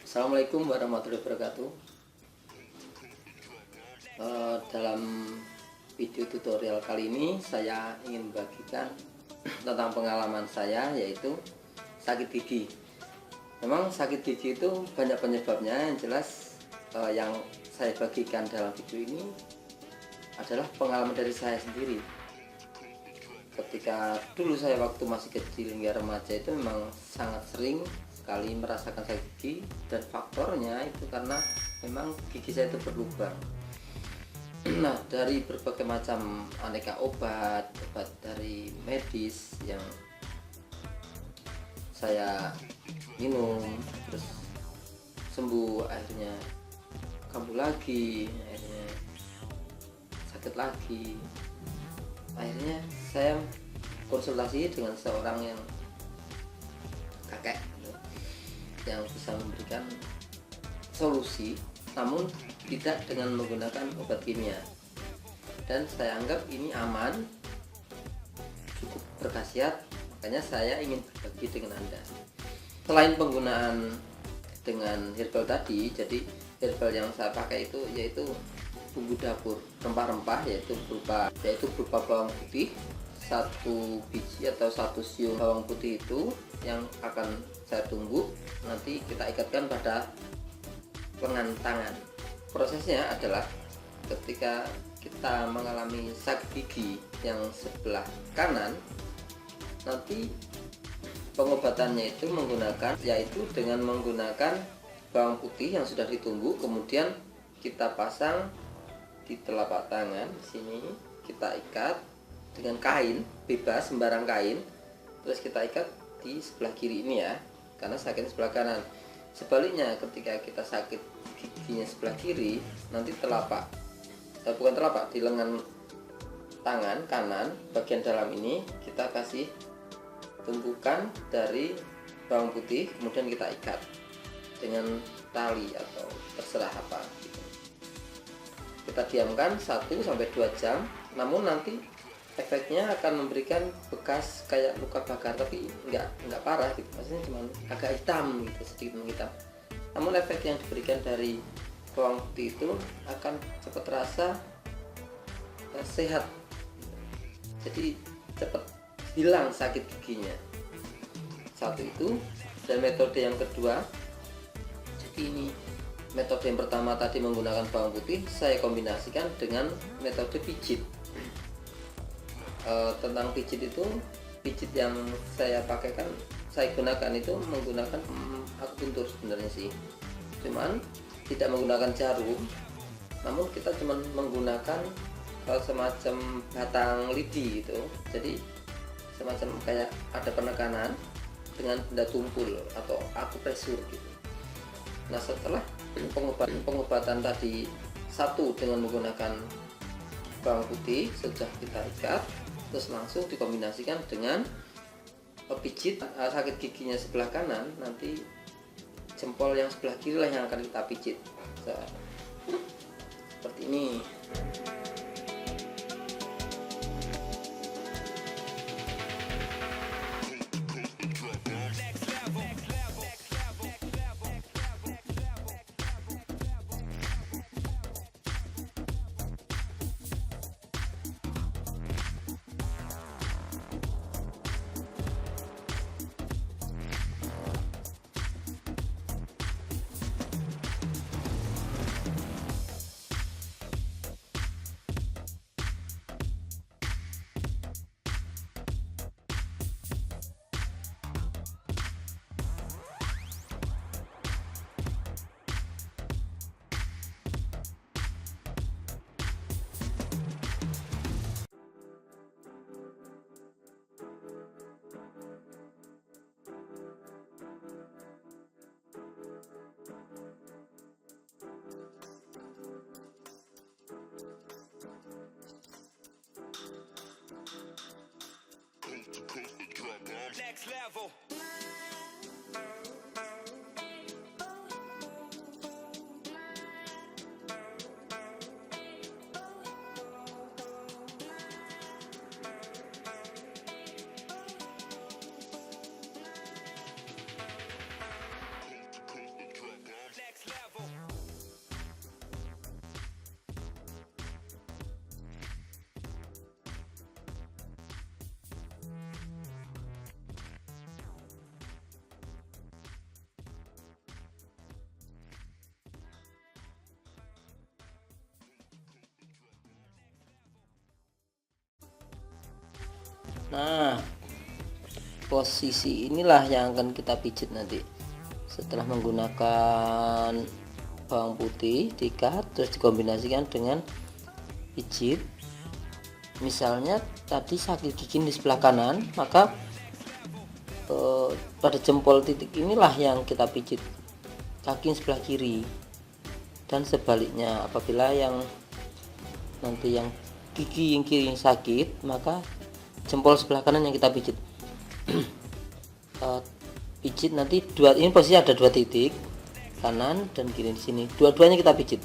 Assalamualaikum warahmatullahi wabarakatuh. Dalam video tutorial kali ini saya ingin membagikan tentang pengalaman saya, yaitu sakit gigi. Memang sakit gigi itu banyak penyebabnya. Yang jelas yang saya bagikan dalam video ini adalah pengalaman dari saya sendiri. Ketika dulu saya waktu masih kecil hingga remaja itu memang sangat sering sekali merasakan sakit gigi, dan faktornya itu karena memang gigi saya itu berlubang. Nah, dari berbagai macam aneka obat dari medis yang saya minum, terus sembuh, akhirnya kambuh lagi, akhirnya sakit lagi. Akhirnya saya konsultasi dengan seorang yang kakek yang bisa memberikan solusi, namun tidak dengan menggunakan obat kimia. Dan saya anggap ini aman, cukup berkhasiat, makanya saya ingin berbagi dengan Anda. Selain penggunaan dengan herbal tadi, jadi herbal yang saya pakai itu yaitu bumbu dapur, rempah-rempah, yaitu berupa bawang putih, satu biji atau satu siung bawang putih itu yang akan saya tumbuk, nanti kita ikatkan pada lengan tangan. Prosesnya adalah ketika kita mengalami sakit gigi yang sebelah kanan, nanti pengobatannya itu yaitu dengan menggunakan bawang putih yang sudah ditumbuk, kemudian kita pasang di telapak tangan sini, kita ikat dengan kain bebas, sembarang kain, terus kita ikat di sebelah kiri ini ya, karena sakit sebelah kanan. Sebaliknya ketika kita sakit giginya sebelah kiri, nanti di lengan tangan kanan bagian dalam ini kita kasih tumpukan dari bawang putih, kemudian kita ikat dengan tali atau terserah apa gitu. Kita diamkan 1-2 jam, namun nanti efeknya akan memberikan bekas kayak luka bakar, tapi nggak parah gitu, maksudnya cuma agak hitam gitu, sedikit menghitam. Namun efek yang diberikan dari bawang putih itu akan cepat terasa sehat, jadi cepat hilang sakit giginya. Satu itu. Dan metode yang kedua, jadi ini metode yang pertama tadi menggunakan bawang putih, saya kombinasikan dengan metode pijit. Tentang pijit itu, pijit yang saya gunakan itu menggunakan akupuntur sebenarnya sih, cuman tidak menggunakan jarum, namun kita cuman menggunakan semacam batang lidi gitu, jadi semacam kayak ada penekanan dengan benda tumpul atau akupresur gitu. Nah, setelah pengobatan tadi satu dengan menggunakan bawang putih sudah kita ikat, terus langsung dikombinasikan dengan pijit sakit giginya sebelah kanan, nanti jempol yang sebelah kiri lah yang akan kita pijit. Seperti ini. Nah, posisi inilah yang akan kita pijit nanti setelah menggunakan bawang putih diikat terus dikombinasikan dengan pijit. Misalnya tadi sakit gigi di sebelah kanan, maka pada jempol titik inilah yang kita pijit kaki sebelah kiri, dan sebaliknya apabila yang nanti yang gigi yang kiri yang sakit, maka jempol sebelah kanan yang kita pijit. Pijit nanti ini posisi ada dua titik kanan dan kiri di sini, dua-duanya kita pijit.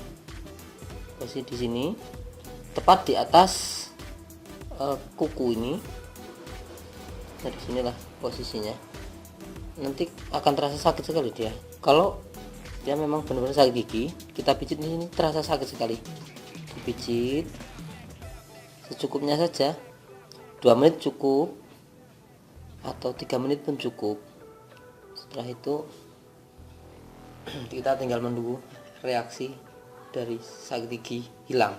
Posisi di sini tepat di atas kuku ini. Nah, di sinilah posisinya. Nanti akan terasa sakit sekali dia. Kalau dia memang benar-benar sakit gigi, kita pijit di sini terasa sakit sekali. Dipijit secukupnya saja. 2 menit cukup atau 3 menit pun cukup. Setelah itu kita tinggal menunggu reaksi dari sakit gigi hilang.